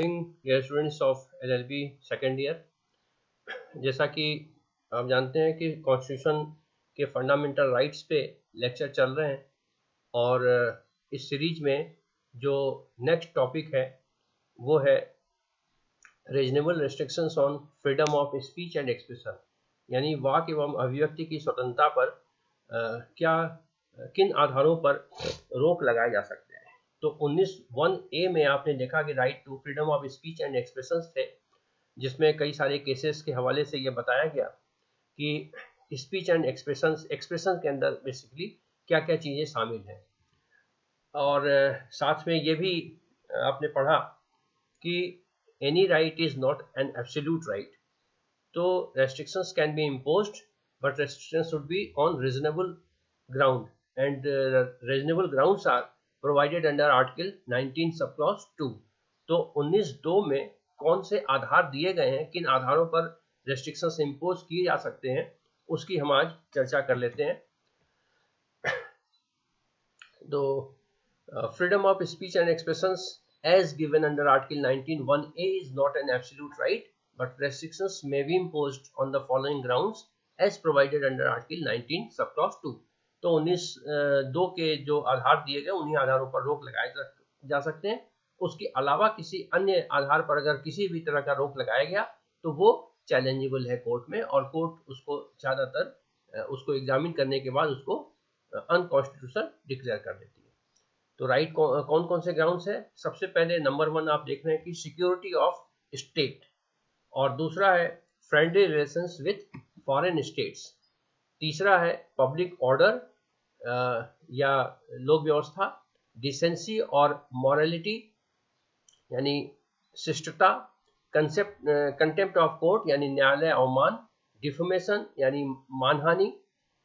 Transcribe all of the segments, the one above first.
Dear students of LLB second year, जैसा कि आप जानते हैं कि कॉन्स्टिट्यूशन के फंडामेंटल राइट्स पे लेक्चर चल रहे हैं और इस सीरीज में जो नेक्स्ट टॉपिक है वो है reasonable restrictions on freedom of speech and expression, यानी वाक एवं अभिव्यक्ति की स्वतंत्रता पर किन आधारों पर रोक लगाए जा सकते हैं। तो 19(1)A में आपने देखा कि right to freedom of speech and expression थे, जिसमें कई सारे केसेस के हवाले से ये बताया गया कि स्पीच एंड एक्सप्रेशन के अंदर बेसिकली क्या क्या चीज़ें शामिल हैं। और साथ में ये भी आपने पढ़ा कि any right is not an absolute right, तो restrictions can be imposed but restrictions should be on reasonable ground and reasonable grounds are provided under article 19 sub clause 2। तो 19(2) में कौन से आधार दिए गए हैं, किन आधारों पर restrictions impose किए जा सकते हैं, उसकी हम आज चर्चा कर लेते हैं। तो freedom of speech and expressions as given under article 19(1)A is not an absolute right but restrictions may be imposed on the following grounds as provided under article 19 sub clause 2। तो 19(2) के जो आधार दिए गए उन्हीं आधारों पर रोक लगाए जा सकते हैं। उसके अलावा किसी अन्य आधार पर अगर किसी भी तरह का रोक लगाया गया तो वो चैलेंजेबल है कोर्ट में, और कोर्ट उसको ज़्यादातर उसको एग्जामिन करने के बाद उसको अनकॉन्स्टिट्यूशनल डिक्लेयर कर देती है। तो राइट कौन कौन से ग्राउंड्स है? सबसे पहले नंबर 1 आप देख रहे हैं कि सिक्योरिटी ऑफ स्टेट, और दूसरा है friendly relations with foreign states, तीसरा है पब्लिक ऑर्डर या लोक व्यवस्था, डिसेंसी और मॉरलिटी यानी शिष्टता, कंटेम्प्ट ऑफ कोर्ट यानी न्यायालय अवमान, डिफेमेशन यानी मानहानि,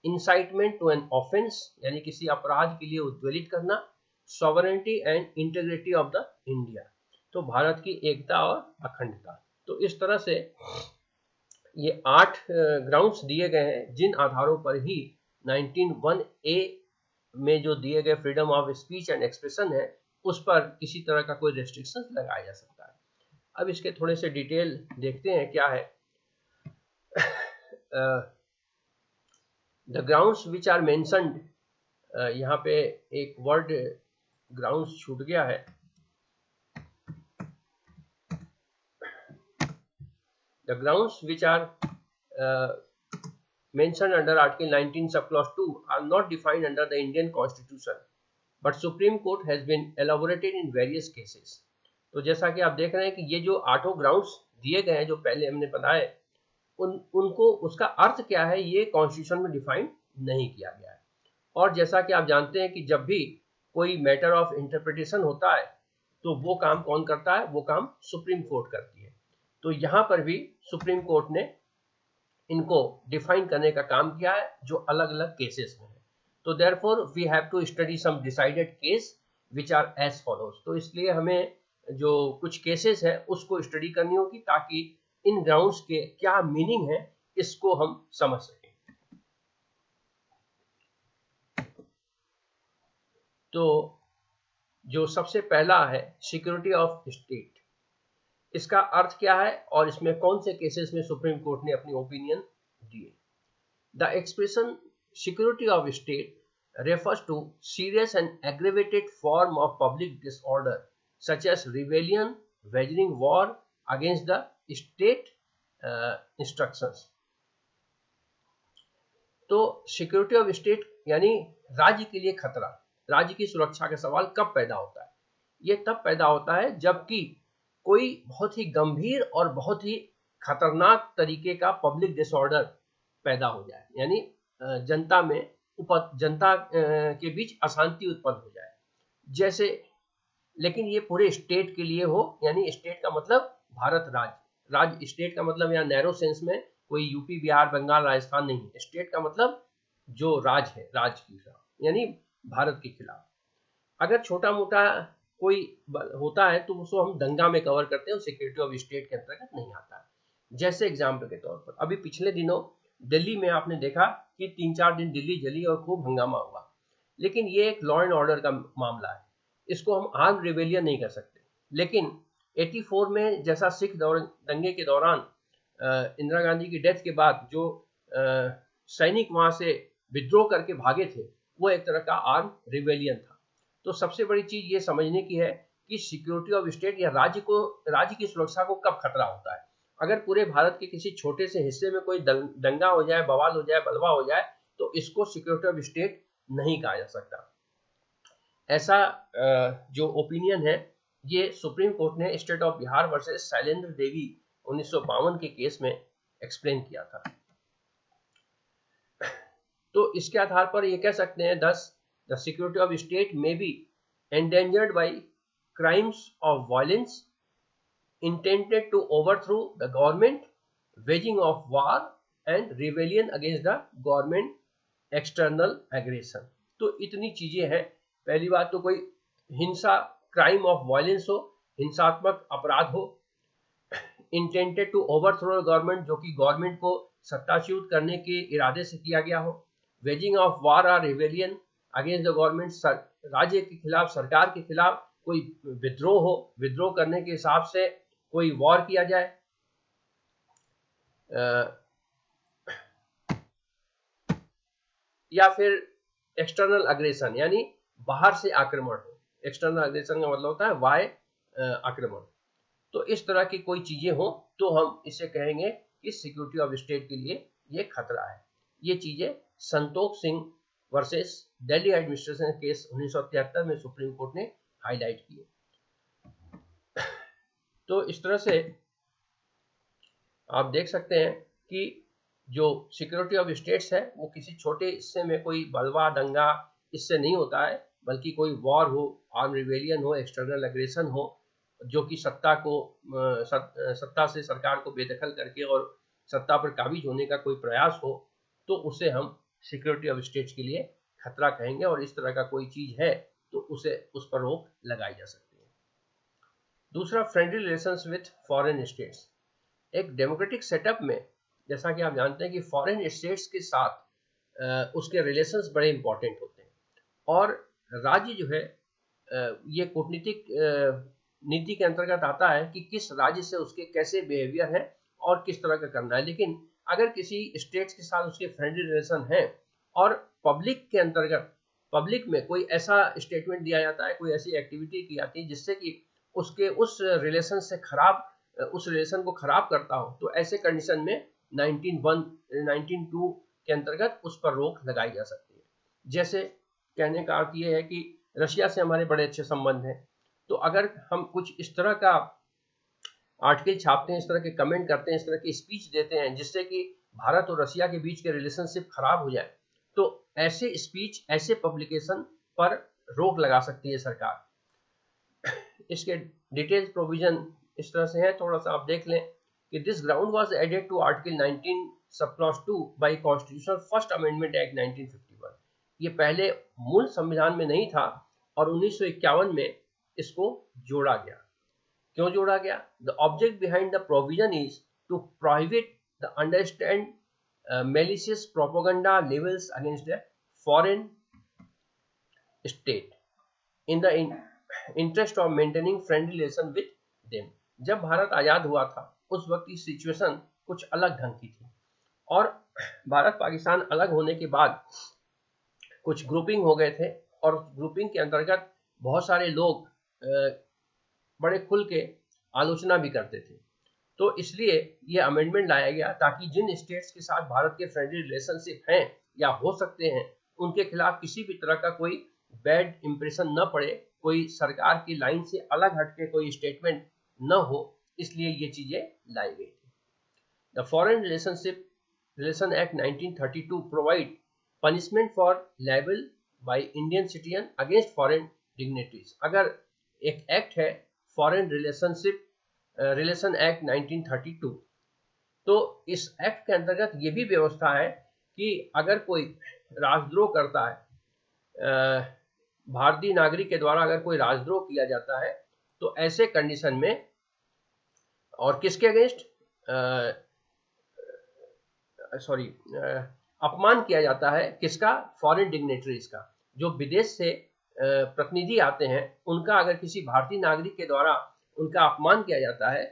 इंसाइटमेंट टू एन ऑफेंस यानी किसी अपराध के लिए उद्वेलित करना, sovereignty and integrity of the India, तो भारत की एकता और अखंडता। तो इस तरह से ये 8 ग्राउंड्स दिए गए हैं जिन आधारों पर ही 19(1)A में जो दिए गए freedom of speech and expression है उस पर किसी तरह का कोई रेस्ट्रिक्शन लगाया जा सकता है। अब इसके थोड़े से डिटेल देखते हैं क्या है। The grounds which are mentioned, यहाँ पे एक वर्ड ग्राउंड्स छूट गया है। The grounds which are mentioned under Article 19 sub clause 2 are not defined under the Indian Constitution, but Supreme Court has been elaborated in various cases। तो जैसा कि आप देख रहे हैं कि ये जो 8 ग्राउंड्स दिए गए हैं जो पहले हमने बताए, उनको उसका अर्थ क्या है ये कॉन्स्टिट्यूशन में डिफाइन नहीं किया गया है। और जैसा कि आप जानते हैं कि जब भी कोई मैटर ऑफ इंटरप्रिटेशन होता है तो वो काम कौन करता है? वो काम सुप्रीम कोर्ट करती है। तो यहाँ पर भी सुप्रीम कोर्ट ने इनको डिफाइन करने का काम किया है जो अलग अलग केसेस में है। तो therefore we have to study some decided case which are as follows. तो इसलिए हमें जो कुछ केसेस है उसको स्टडी करनी होगी ताकि इन ग्राउंड्स के क्या मीनिंग है इसको हम समझ सकें। तो जो सबसे पहला है सिक्योरिटी ऑफ स्टेट, इसका अर्थ क्या है और इसमें कौन से केसेस में सुप्रीम कोर्ट ने अपनी ओपिनियन दिए। The expression security of state refers to serious and aggravated form of public disorder such as rebellion, waging war against the state instructions. तो सिक्योरिटी ऑफ स्टेट यानी राज्य के लिए खतरा, राज्य की सुरक्षा का सवाल कब पैदा होता है? ये तब पैदा होता है जबकि कोई बहुत ही गंभीर और बहुत ही खतरनाक तरीके का पब्लिक डिसऑर्डर पैदा हो जाए, यानी जनता के बीच अशांति उत्पन्न हो जाए जैसे, लेकिन ये पूरे स्टेट के लिए हो, यानी स्टेट का मतलब भारत राज्य स्टेट का मतलब यहाँ नैरो सेंस में कोई यूपी बिहार बंगाल राजस्थान नहीं, स्टेट का मतलब जो राज है, राज के खिलाफ यानी भारत के खिलाफ। अगर छोटा मोटा कोई होता है तो उसको हम दंगा में कवर करते हैं, सिक्योरिटी ऑफ स्टेट के अंतर्गत नहीं आता है। जैसे एग्जाम्पल के तौर पर अभी पिछले दिनों दिल्ली में आपने देखा कि 3-4 दिन दिल्ली जली और खूब हंगामा हुआ, लेकिन ये एक लॉ एंड ऑर्डर का मामला है, इसको हम आर्म रिवेलियन नहीं कर सकते। लेकिन 84 में जैसा सिख दंगे के दौरान इंदिरा गांधी की डेथ के बाद जो सैनिक वहां से विद्रोह करके भागे थे, वो एक तरह का आर्म रिवेलियन था। तो सबसे बड़ी चीज ये समझने की है कि सिक्योरिटी ऑफ स्टेट या राज्य की सुरक्षा को कब खतरा होता है। अगर पूरे भारत के किसी छोटे से हिस्से में कोई दंगा हो जाए, बवाल हो जाए, बलवा हो जाए, तो इसको सिक्योरिटी ऑफ स्टेट नहीं कहा जा सकता। ऐसा जो ओपिनियन है ये सुप्रीम कोर्ट ने state of Bihar versus Shailendra Devi 1952 के केस में एक्सप्लेन किया था। तो इसके आधार पर ये कह सकते हैं, thus the security of state may be endangered by crimes of violence intended to overthrow the government, waging of war and rebellion against the government, external aggression। तो इतनी चीजें हैं। पहली बात तो कोई हिंसा, क्राइम ऑफ वायलेंस हो, हिंसात्मक अपराध हो, इंटेंडेड टू ओवरथ्रो गवर्नमेंट, जो कि गवर्नमेंट को सत्ताच्युत करने के इरादे से किया गया हो, वेजिंग ऑफ वार और रिवेलियन अगेंस्ट द गवर्नमेंट, राज्य के खिलाफ, सरकार के खिलाफ कोई विद्रोह हो, विद्रोह करने के हिसाब से कोई वॉर किया जाए, या फिर एक्सटर्नल अग्रेशन यानी बाहर से आक्रमण हो। एक्सटर्नल अग्रेशन का मतलब होता है बाह्य आक्रमण। तो इस तरह की कोई चीजें हो तो हम इसे कहेंगे कि सिक्योरिटी ऑफ स्टेट के लिए ये खतरा है। ये चीजें Santosh Singh versus Delhi administration case 1973 में सुप्रीम कोर्ट ने हाईलाइट किए। तो इस तरह से आप देख सकते हैं कि जो सिक्योरिटी ऑफ स्टेट्स है वो किसी छोटे हिस्से में कोई बलवा दंगा इससे नहीं होता है, बल्कि कोई वॉर हो, आर्म रिवेलियन हो, एक्सटर्नल एग्रेशन हो, जो कि सत्ता से सरकार को बेदखल करके और सत्ता पर काबिज होने का कोई प्रयास हो, तो उसे हम सिक्योरिटी ऑफ स्टेट्स के लिए खतरा कहेंगे। और इस तरह का कोई चीज है तो उस पर रोक लगाई जा सकती है। दूसरा, friendly relations with foreign states. एक डेमोक्रेटिक सेटअप में जैसा कि आप जानते हैं कि फॉरेन स्टेट्स के साथ उसके रिलेशंस बड़े इंपॉर्टेंट होते हैं, और राज्य जो है ये कूटनीतिक नीति के अंतर्गत आता है कि किस राज्य से उसके कैसे बिहेवियर है और किस तरह का करना है। लेकिन अगर किसी स्टेट्स के साथ उसके फ्रेंडली रिलेशन है और पब्लिक के अंतर्गत, पब्लिक में कोई ऐसा स्टेटमेंट दिया जाता है, कोई ऐसी एक्टिविटी की जाती है जिससे कि उसके उस रिलेशन से उस रिलेशन को खराब करता हो, तो ऐसे कंडीशन में 1902 के अंतर्गत उस पर रोक लगाई जा सकती है। जैसे कहने का अर्थ ये है कि रशिया से हमारे बड़े अच्छे संबंध हैं, तो अगर हम कुछ इस तरह का आर्टिकल छापते हैं, इस तरह के कमेंट करते हैं, इस तरह की स्पीच देते हैं जिससे कि भारत और रशिया के बीच के रिलेशनशिप खराब हो जाए, तो ऐसे स्पीच, ऐसे पब्लिकेशन पर रोक लगा सकती है सरकार। इसके डिटेल्स प्रोविजन इस तरह से है, थोड़ा सा आप देख लें कि this ground was added to article 19 sub clause 2 by constitutional first amendment act 1951। ये पहले मूल संविधान में नहीं था और 1951 में इसको जोड़ा गया। क्यों जोड़ा गया? The object behind the provision is to prohibit the understand malicious propaganda levels against a foreign state in the interest of maintaining friendly relation with them। जब भारत आजाद हुआ था उस वक्त की सिचुएशन कुछ अलग ढंग की थी, और भारत पाकिस्तान अलग होने के बाद कुछ ग्रुपिंग हो गए थे, और ग्रुपिंग के अंतर्गत बहुत सारे लोग बड़े खुल के आलोचना भी करते थे। तो इसलिए ये अमेंडमेंट लाया गया ताकि जिन स्टेट्स के साथ भारत के फ्रेंडली रिलेशनशिप हैं या हो सकते हैं, उनके खिलाफ किसी भी तरह का कोई बैड इंप्रेशन न पड़े, कोई सरकार की लाइन से अलग हटके कोई स्टेटमेंट न हो, इसलिए ये चीजें लाई गई थी। The foreign relation act 1932 provide punishment for liable by Indian citizen against foreign dignitaries. अगर एक एक्ट है फॉरेन रिलेशन एक्ट 1932, तो इस एक्ट के अंतर्गत ये भी व्यवस्था है कि अगर कोई राजद्रोह करता है, भारतीय नागरिक के द्वारा अगर कोई राजद्रोह किया जाता है, तो ऐसे कंडीशन में, और किसके अगेंस्ट, अपमान किया जाता है किसका? फॉरेन डिग्नेटरीज का। जो विदेश से प्रतिनिधि आते हैं उनका अगर किसी भारतीय नागरिक के द्वारा उनका अपमान किया जाता है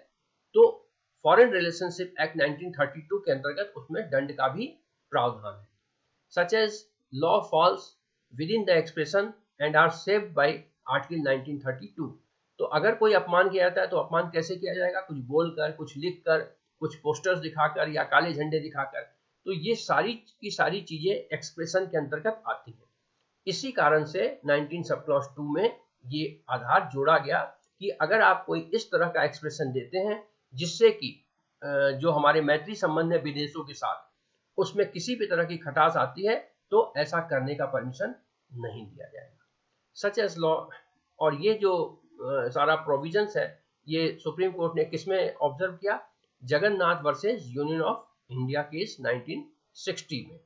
तो फॉरेन रिलेशनशिप एक्ट 1932 के अंतर्गत उसमें दंड का भी प्रावधान है। Such as law falls within the expression and are saved by article 1932। तो अगर कोई अपमान किया जाता है तो अपमान कैसे किया जाएगा, कुछ बोलकर, कुछ लिखकर, कुछ पोस्टर्स दिखाकर या काले झंडे दिखाकर, तो ये सारी की सारी चीजें एक्सप्रेशन के अंतर्गत आती हैं। इसी कारण से 19 सब क्लॉज 2 में ये आधार जोड़ा गया कि अगर आप कोई इस तरह का एक्सप्रेशन देते हैं जिससे कि जो हमारे मैत्री संबंध है विदेशों के साथ उसमें किसी भी तरह की खटास आती है तो ऐसा करने का परमिशन नहीं दिया जाएगा। सच एज लॉ, और ये जो सारा प्रोविजंस है ये सुप्रीम कोर्ट ने किसमें ऑब्जर्व किया, Jagannath versus union of India case 1960 में।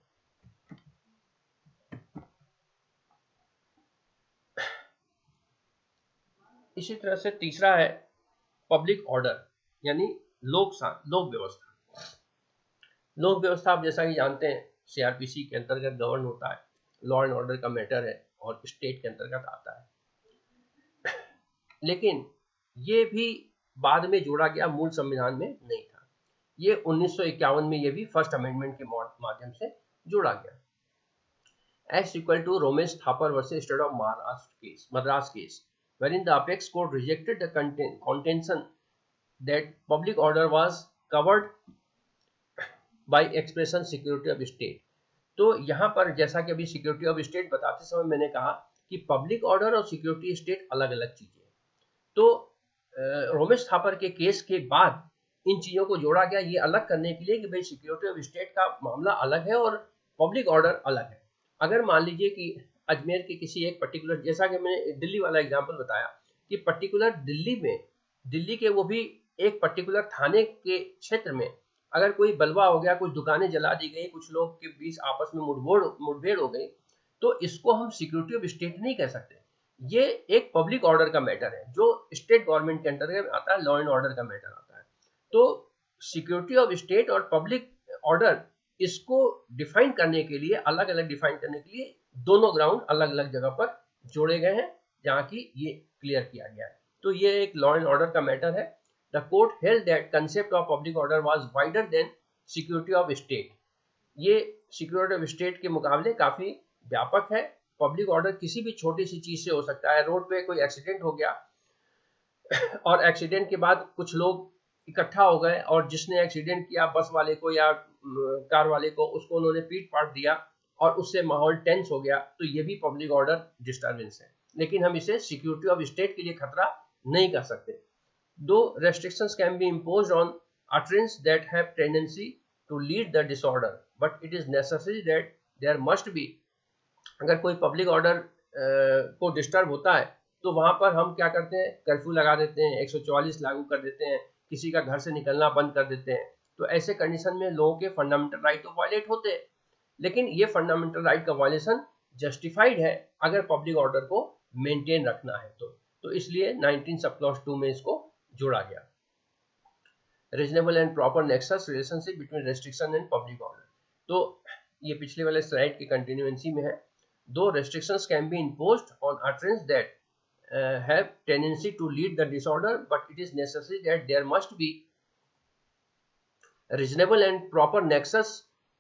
इसी तरह से तीसरा है पब्लिक ऑर्डर यानी लोक व्यवस्था। लोक व्यवस्था आप जैसा कि जानते हैं सीआरपीसी के अंतर्गत गवर्न होता है, लॉ एंड ऑर्डर का मैटर है और स्टेट के अंतर्गत आता है। लेकिन ये भी बाद में जोड़ा गया, मूल संविधान में नहीं था। ये 1951 में ये भी फर्स्ट अमेंडमेंट के माध्यम से जोड़ा गया। As equal to Romesh Thapar versus state of Madras case wherein the apex court rejected the contention that public order was covered by expression security of state। तो यहाँ पर जैसा कि अभी सिक्योरिटी ऑफ स्टेट बताते समय मैंने कहा कि पब्लिक ऑर्डर और सिक्योरिटी स्टेट अलग अलग चीजें हैं। तो रोमेश थापर के केस के बाद इन चीजों को जोड़ा गया ये अलग करने के लिए कि भाई सिक्योरिटी ऑफ स्टेट का मामला अलग है और पब्लिक ऑर्डर अलग है। अगर मान लीजिए कि अजमेर के किसी एक पर्टिकुलर, जैसा कि मैंने दिल्ली वाला एग्जांपल बताया कि पर्टिकुलर दिल्ली के वो भी एक पर्टिकुलर थाने के क्षेत्र में अगर कोई बलवा हो गया, कुछ दुकानें जला दी गई, कुछ लोग के बीच आपस में मुठभेड़ हो गई, तो इसको हम सिक्योरिटी ऑफ स्टेट नहीं कह सकते। ये एक पब्लिक ऑर्डर का मैटर है जो स्टेट गवर्नमेंट के अंतर्गत आता है, लॉ एंड ऑर्डर का मैटर आता है। तो सिक्योरिटी ऑफ स्टेट और पब्लिक ऑर्डर इसको डिफाइन करने के लिए, अलग अलग डिफाइन करने के लिए दोनों ग्राउंड अलग अलग जगह पर जोड़े गए हैं जहां की ये क्लियर किया गया है। तो ये एक लॉ एंड ऑर्डर का मैटर है। The court held that concept of public order was wider than security of state. ये सिक्योरिटी ऑफ स्टेट के मुकाबले काफी व्यापक है। पब्लिक ऑर्डर किसी भी छोटी सी चीज से हो सकता है। रोड पे कोई एक्सीडेंट हो गया और एक्सीडेंट के बाद कुछ लोग इकट्ठा हो गए और जिसने एक्सीडेंट किया बस वाले को या कार वाले को, उसको उन्होंने पीट पाट दिया और उससे माहौल टेंस हो गया, तो ये भी पब्लिक ऑर्डर डिस्टर्बेंस है। लेकिन हम इसे सिक्योरिटी ऑफ स्टेट के लिए खतरा नहीं कर सकते। दो restrictions can be imposed on utterance that have tendency to lead the disorder, but it is necessary that there must be, अगर कोई पब्लिक ऑर्डर को डिस्टर्ब होता है तो वहां पर हम क्या करते हैं, कर्फ्यू लगा देते हैं, 144 लागू कर देते हैं, किसी का घर से निकलना बंद कर देते हैं। तो ऐसे कंडीशन में लोगों के फंडामेंटल राइट तो वायलेट होते हैं, लेकिन ये फंडामेंटल राइट का वायलेशन जस्टिफाइड है अगर पब्लिक ऑर्डर को मेंटेन रखना है तो इसलिए 19 सब क्लॉज 2 में इसको जोड़ा गया। Reasonable and proper nexus relationship between restriction and public order, तो ये पिछले वाले स्लाइड की कंटिन्यूएंसी में है। दो restrictions can be imposed on utterance that have tendency to lead the disorder, but it is necessary that there must be reasonable and proper nexus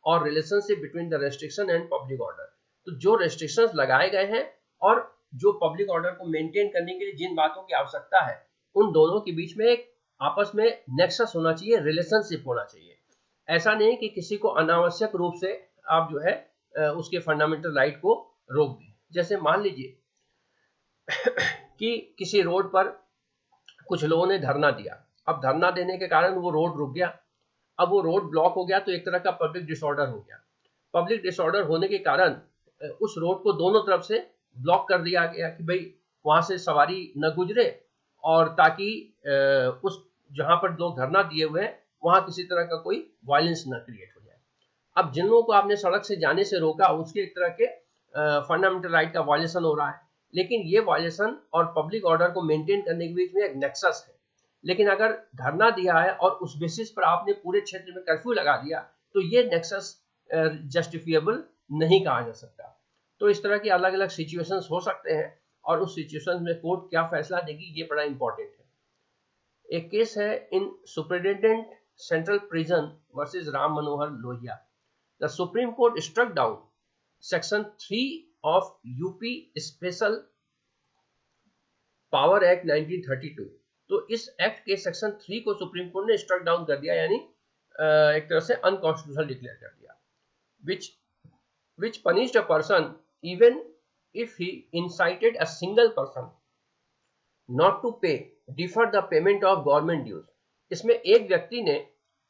or relationship between the restriction and public order। तो जो restrictions लगाए गए हैं और जो public order को maintain करने के लिए जिन बातों की आवश्यकता है उन दोनों के बीच में एक आपस में नेक्सस होना चाहिए, रिलेशनशिप होना चाहिए। ऐसा नहीं कि किसी को अनावश्यक रूप से आप जो है उसके फंडामेंटल राइट को रोक दें। जैसे मान लीजिए कि किसी रोड पर कुछ लोगों ने धरना दिया, अब धरना देने के कारण वो रोड रुक गया, अब वो रोड ब्लॉक हो गया तो एक तरह का पब्लिक डिसऑर्डर हो गया। पब्लिक डिसऑर्डर होने के कारण उस रोड को दोनों तरफ से ब्लॉक कर दिया गया कि भाई वहां से सवारी न गुजरे और ताकि उस जहां पर लोग धरना दिए हुए हैं वहां किसी तरह का कोई वायलेंस न क्रिएट हो जाए। अब जिन लोगों को आपने सड़क से जाने से रोका उसके एक तरह के फंडामेंटल राइट का वायलेशन हो रहा है, लेकिन ये वायलेशन और पब्लिक ऑर्डर को मेंटेन करने के बीच में एक नेक्सस है। लेकिन अगर धरना दिया है और उस बेसिस पर आपने पूरे क्षेत्र में कर्फ्यू लगा दिया तो ये नेक्सस जस्टिफिएबल नहीं कहा जा सकता। तो इस तरह की अलग अलग सिचुएशंस हो सकते हैं और उस सिचुएशन में कोर्ट क्या फैसला देगी ये बड़ा इंपॉर्टेंट है। एक केस है in superintendent central prison versus Ram Manohar Lohia. The supreme court struck down section 3 of UP special power act 1932. तो इस एक्ट के सेक्शन 3 को सुप्रीम कोर्ट ने स्ट्रक डाउन कर दिया, यानी एक तरह से अनकॉन्स्टिट्यूशनल डिक्लेयर कर दिया. which punished a person even if he incited a single person not to pay defer the payment of government dues. इसमें एक व्यक्ति ने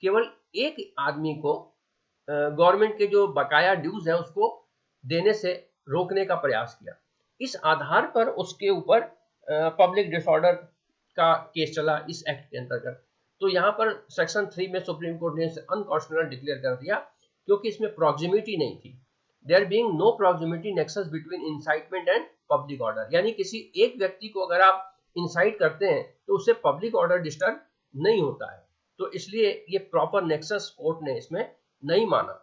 केवल एक आदमी को गवर्नमेंट के जो बकाया ड्यूज है उसको देने से रोकने का प्रयास किया. इस आधार पर उसके ऊपर पब्लिक डिसऑर्डर का केस चला इस एक्ट के अंतर्गत. तो यहाँ पर सेक्शन 3 में सुप्रीम कोर्ट ने इसे अनकॉन्स्टिट्यूशनल डिक्लेयर कर दिया क्योंकि इसमें प्रॉक्सिमिटी नहीं थी. There being no proximity nexus between incitement and public order, यानी किसी एक व्यक्ति को अगर आप इंसाइट करते हैं तो उससे पब्लिक ऑर्डर डिस्टर्ब नहीं होता है. तो इसलिए ये प्रॉपर नेक्सस कोर्ट ने इसमें नहीं माना.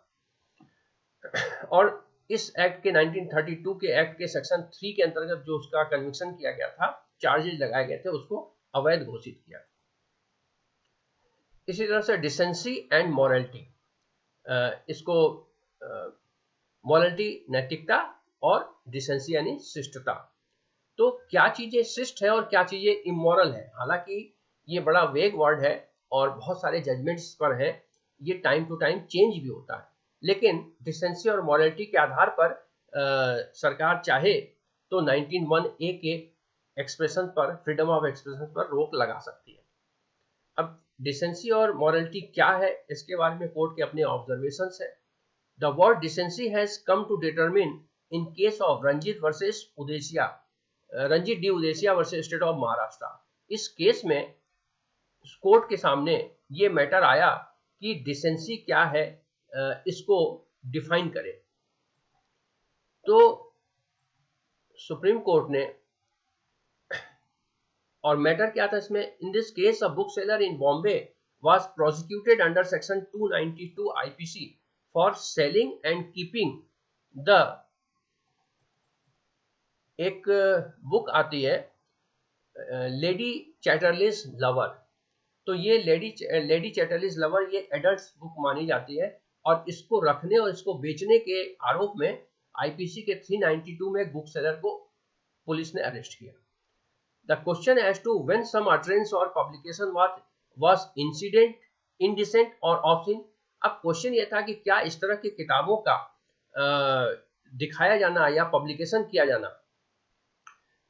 और इस एक्ट के 1932 के एक्ट के सेक्शन 3 के अंतर्गत जो उसका कन्विक्शन किया गया था, चार्जेस लगाए गए थे, उसको अवैध घोषित किया. इसी तरह से डिसेंसी एंड मॉरलिटी, इसको मॉरलिटी नैतिकता और डिसेंसी यानी शिष्टता. तो क्या चीजें शिष्ट है और क्या चीजें इमोरल है, हालांकि ये बड़ा वेग वर्ड है और बहुत सारे जजमेंट्स पर है, ये टाइम टू टाइम चेंज भी होता है. लेकिन डिसेंसी और मॉरलिटी के आधार पर सरकार चाहे तो 19(1)(a) के एक्सप्रेशन पर, फ्रीडम ऑफ एक्सप्रेशन पर रोक लगा सकती है. अब डिसेंसी और मॉरलिटी क्या है, इसके बारे में कोर्ट के अपने ऑब्जर्वेशंस है. The word decency has come to determine in case of Ranjit versus Udeshiya, Ranjit D Udeshiya versus state of Maharashtra. इस केस में कोर्ट के सामने ये मैटर आया कि डिसेंसी क्या है, इसको डिफाइन करे. तो सुप्रीम कोर्ट ने, और मैटर क्या था इसमें, in this case a book seller in Bombay was prosecuted under section 292 IPC for selling and keeping the, एक बुक आती है लेडी चैटरलीज लवर. तो ये लेडी चैटरलीज लवर ये एडल्ट बुक मानी जाती है और इसको रखने और इसको बेचने के आरोप में आईपीसी के 392 में बुक सेलर को पुलिस ने अरेस्ट किया. The question as to when some utterance और पब्लिकेशन वाज इंडिसेंट और ऑब्ससीन. अब क्वेश्चन ये था कि क्या इस तरह की किताबों का दिखाया जाना या पब्लिकेशन किया जाना,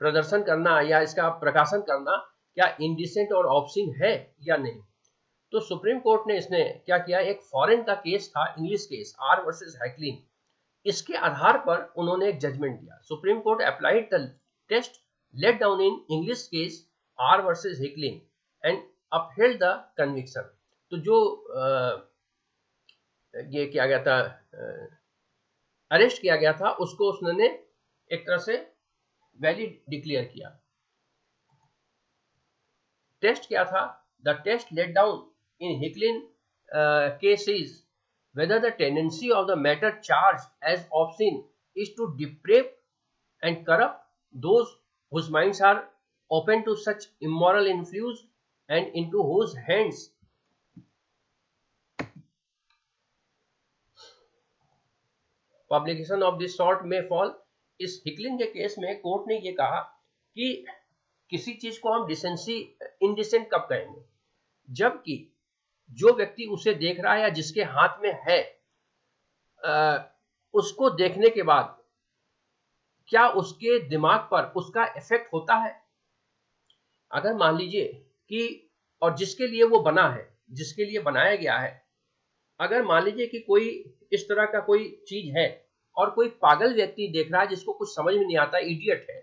प्रदर्शन करना या इसका प्रकाशन करना क्या इंडिसेंट और ऑब्ससीन है या नहीं. तो सुप्रीम कोर्ट ने इसने क्या किया, एक फॉरेन का केस था, English case R versus Hicklin, इसके आधार पर उन्होंने एक जजमेंट दिया. Supreme court applied the test laid down in English case R versus Hicklin and upheld the conviction. तो जो ये किया गया था, अरेस्ट किया गया था, उसको उसने एक तरह से वैलिड डिक्लेयर किया. टेस्ट क्या था, the test laid down in Hicklin case is whether the tendency of the matter charged as obscene is to deprave and corrupt those whose minds are open to such immoral influence and into whose hands publication of this sort may fall. इस Hicklin के case में court ने ये कहा कि किसी चीज को हम डिसेंसी इंडिसेंट कब कहेंगे, जबकि जो व्यक्ति उसे देख रहा है या जिसके हाथ में है, उसको देखने के बाद क्या उसके दिमाग पर उसका इफेक्ट होता है. अगर मान लीजिए कि, और जिसके लिए वो बना है, जिसके लिए बनाया गया है, अगर मान लीजिए कि कोई इस तरह का कोई चीज है और कोई पागल व्यक्ति देख रहा है जिसको कुछ समझ में नहीं आता, इडियट है,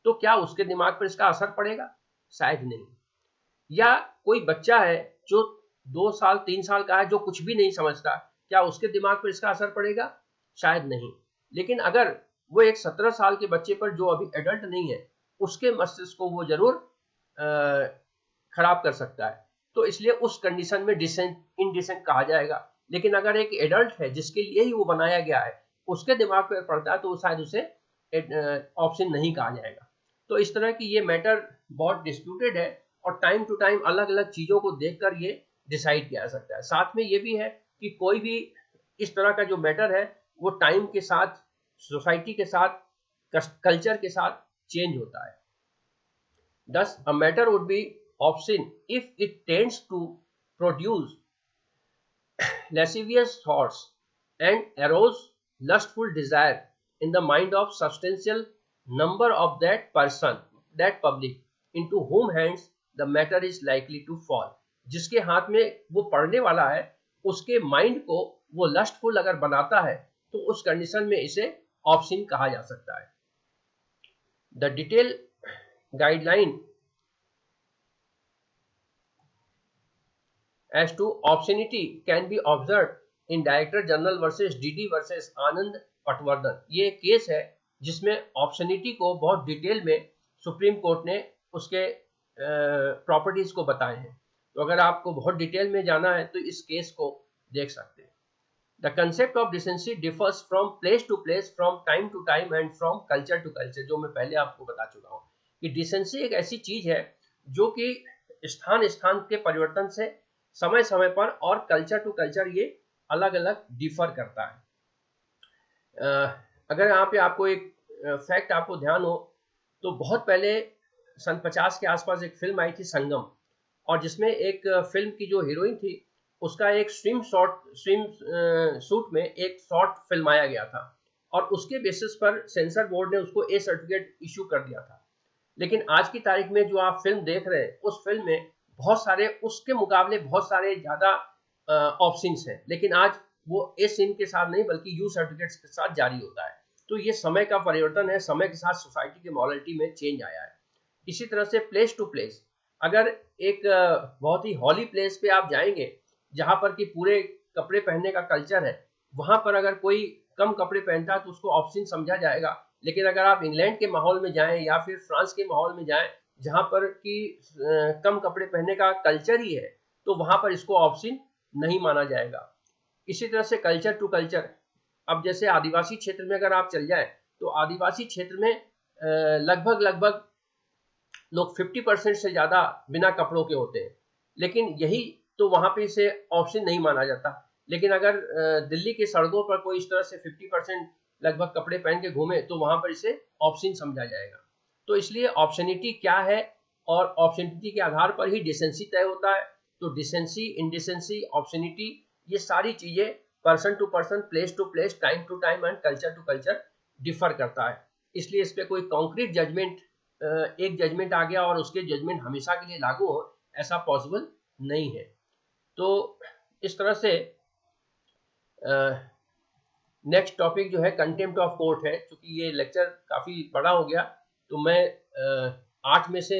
तो क्या उसके दिमाग पर इसका असर पड़ेगा? शायद नहीं. या कोई बच्चा है जो 2 साल 3 साल का है, जो कुछ भी नहीं समझता, क्या उसके दिमाग पर इसका असर पड़ेगा? शायद नहीं. लेकिन अगर वो एक 17 साल के बच्चे पर, जो अभी एडल्ट नहीं है, उसके मस्तिष्क को वो जरूर खराब कर सकता है. तो इसलिए उस कंडीशन में इंडिसेंट कहा जाएगा. लेकिन अगर एक एडल्ट है जिसके लिए ही वो बनाया गया है, उसके दिमाग पर पड़ता है, तो शायद उसे ऑप्शन नहीं कहा जाएगा. तो इस तरह की ये मैटर बहुत डिस्प्यूटेड है और टाइम टू टाइम अलग अलग चीजों को देखकर ये डिसाइड किया जा सकता है। साथ में ये भी है कि कोई भी इस तरह का जो मैटर है वो टाइम के साथ, सोसाइटी के साथ, कल्चर के साथ चेंज होता है। Thus, a matter would be obscene if it tends to produce lascivious thoughts and arouse lustful desire in the mind of substantial number of that person, that public, into whom hands the matter is likely to fall. जिसके हाथ में वो पढ़ने वाला है उसके mind को वो लस्टफुल अगर बनाता है तो उस कंडीशन में इसे ऑब्सिन कहा जा सकता है। The detail guideline as to obscenity can be observed in Director General versus DD versus Anand Patwardhan। ये केस है जिसमें ऑब्सनिटी को बहुत डिटेल में सुप्रीम कोर्ट ने उसके प्रॉपर्टीज को बताए हैं। तो अगर आपको बहुत डिटेल में जाना है तो इस केस को देख सकते हैं। The concept of decency differs from place to place, from time to time and from culture to culture. जो मैं पहले आपको बता चुका हूँ कि डिसेंसी एक ऐसी चीज है जो कि स्थान स्थान के परिवर्तन से समय समय पर और कल्चर टू कल्चर ये अलग अलग डिफर करता है। अगर यहाँ पे आपको एक फैक्ट आपको ध्यान हो तो बहुत पहले सन 50 के आसपास एक फिल्म आई थी संगम, और जिसमें एक फिल्म की जो हीरोइन थी उसका एक स्विम सूट में एक शॉट फिल्माया गया था और उसके बेसिस पर सेंसर बोर्ड ने उसको ए सर्टिफिकेट इशू कर दिया था। लेकिन आज की तारीख में जो आप फिल्म देख रहे हैं उस फिल्म में बहुत सारे, उसके मुकाबले बहुत सारे ज्यादा ऑप्शंस हैं, लेकिन आज वो ए सीन के साथ नहीं बल्कि यू सर्टिफिकेट्स के साथ जारी होता है। तो ये समय का परिवर्तन है, समय के साथ सोसाइटी के मॉरलिटी में चेंज आया है। इसी तरह से प्लेस टू प्लेस, अगर एक बहुत ही हॉली प्लेस पे आप जाएंगे जहां पर कि पूरे कपड़े पहनने का कल्चर है, वहां पर अगर कोई कम कपड़े पहनता है तो उसको ऑप्शन समझा जाएगा। लेकिन अगर आप इंग्लैंड के माहौल में जाएं या फिर फ्रांस के माहौल में जाएं जहां पर कि कम कपड़े पहनने का कल्चर ही है तो वहां पर इसको ऑप्शन नहीं माना जाएगा। इसी तरह से कल्चर टू कल्चर, अब जैसे आदिवासी क्षेत्र में अगर आप चल जाएं तो आदिवासी क्षेत्र में लगभग लोग 50% से ज्यादा बिना कपड़ों के होते हैं, लेकिन यही तो वहां पे इसे ऑप्शन नहीं माना जाता। लेकिन अगर दिल्ली के सड़कों पर कोई इस तरह से 50% लगभग कपड़े पहन के घूमे तो वहां पर इसे ऑप्शन समझा जाएगा। तो इसलिए ऑप्शनिटी क्या है और ऑप्शनिटी के आधार पर ही डिसेंसी तय होता है। तो डिसेंसी, इंडिसेंसी, ऑप्शनिटी, ये सारी चीजें person to person, place to place, time to time and culture to culture differ करता है। इसलिए इस पर कोई कॉन्क्रीट जजमेंट, एक जजमेंट आ गया और उसके जजमेंट हमेशा के लिए लागू हो, ऐसा पॉसिबल नहीं है। तो इस तरह से नेक्स्ट टॉपिक जो है कंटेम्प्ट ऑफ कोर्ट है। क्योंकि ये लेक्चर काफी बड़ा हो गया तो मैं 8 में से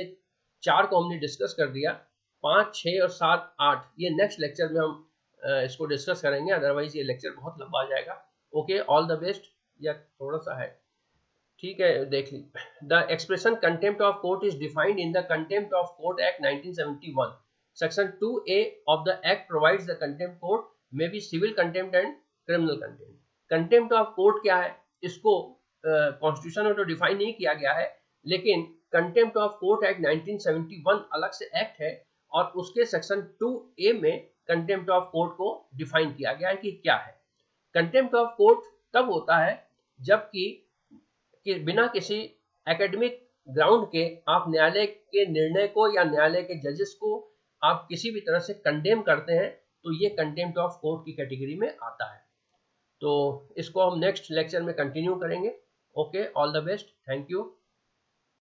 4 को हमने डिस्कस कर दिया, 5, 6 और 7, 8 ये नेक्स्ट लेक्चर में हम इसको डिस्कस करेंगे, अदरवाइज ये लेक्चर बहुत लंबा आ जाएगा। Okay, all the best. या थोड़ा सा है, ठीक है, देख ली। The expression contempt of court is defined in the contempt of court act 1971। Section 2A of the act provides the contempt court may be civil contempt and criminal contempt. Contempt of court क्या है, इसको constitution में तो define नहीं किया गया है, लेकिन कंटेम्प्ट ऑफ कोर्ट एक्ट 1971 अलग से एक्ट है और उसके सेक्शन 2A में कंटेम्प्ट ऑफ कोर्ट को डिफाइन किया गया है कि क्या है। कंटेम्प्ट ऑफ कोर्ट तब होता है जबकि बिना किसी एकेडमिक ग्राउंड के आप न्यायालय के निर्णय को या न्यायालय के जजेस को आप किसी भी तरह से कंडेम करते हैं तो ये कंटेम्प्ट ऑफ कोर्ट की कैटेगरी में आता है। तो इसको हम नेक्स्ट लेक्चर में कंटिन्यू करेंगे। Okay, all the best, thank you.